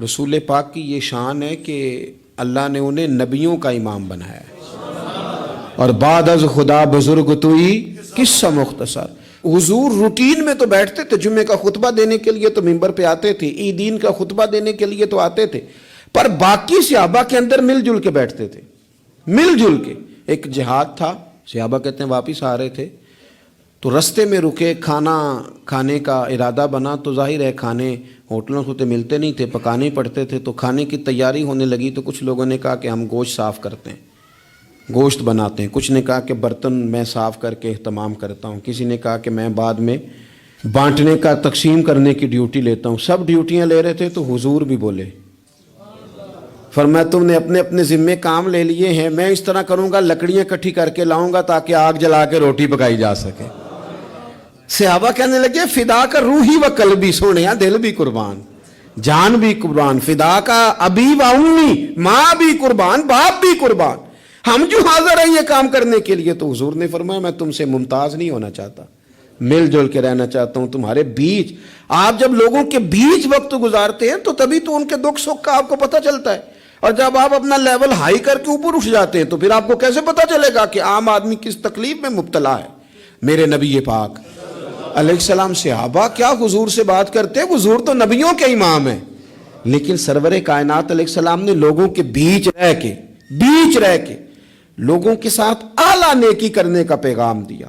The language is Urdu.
رسول پاک کی یہ شان ہے کہ اللہ نے انہیں نبیوں کا امام بنایا ہے، اور بعد از خدا بزرگ توئی قصہ مختصر۔ حضور روٹین میں تو بیٹھتے تھے، جمعے کا خطبہ دینے کے لیے تو منبر پہ آتے تھے، عیدین کا خطبہ دینے کے لیے تو آتے تھے، پر باقی صحابہ کے اندر مل جل کے بیٹھتے تھے، مل جل کے۔ ایک جہاد تھا، صحابہ کہتے ہیں واپس آ رہے تھے تو رستے میں رکے، کھانا کھانے کا ارادہ بنا تو ظاہر ہے کھانے ہوٹلوں سے ملتے نہیں تھے، پکانے پڑتے تھے، تو کھانے کی تیاری ہونے لگی تو کچھ لوگوں نے کہا کہ ہم گوشت صاف کرتے ہیں، گوشت بناتے ہیں، کچھ نے کہا کہ برتن میں صاف کر کے اہتمام کرتا ہوں، کسی نے کہا کہ میں بعد میں بانٹنے کا تقسیم کرنے کی ڈیوٹی لیتا ہوں۔ سب ڈیوٹیاں لے رہے تھے تو حضور بھی بولے، فرمایا تم نے اپنے اپنے ذمے کام لے لیے ہیں، میں اس طرح کروں گا لکڑیاں اکٹھی کر کے لاؤں گا تاکہ آگ جلا کے روٹی پکائی جا سکے۔ صحابہ کہنے لگے فدا کا روحی و قلبی، سونیا دل بھی قربان، جان بھی قربان، فدا کا ابی و امی، ماں بھی قربان، باپ بھی قربان، ہم جو حاضر ہیں یہ کام کرنے کے لیے۔ تو حضور نے فرمایا میں تم سے ممتاز نہیں ہونا چاہتا، مل جل کے رہنا چاہتا ہوں تمہارے بیچ۔ آپ جب لوگوں کے بیچ وقت گزارتے ہیں تو تبھی تو ان کے دکھ سکھ کا آپ کو پتہ چلتا ہے، اور جب آپ اپنا لیول ہائی کر کے اوپر اٹھ جاتے ہیں تو پھر آپ کو کیسے پتہ چلے گا کہ عام آدمی کس تکلیف میں مبتلا ہے۔ میرے نبی پاک علیہ السلام صحابہ کیا حضور سے بات کرتے ہیں، حضور تو نبیوں کے امام ہیں، لیکن سرور کائنات علیہ السلام نے لوگوں کے بیچ رہ کے لوگوں کے ساتھ اعلیٰ نیکی کرنے کا پیغام دیا۔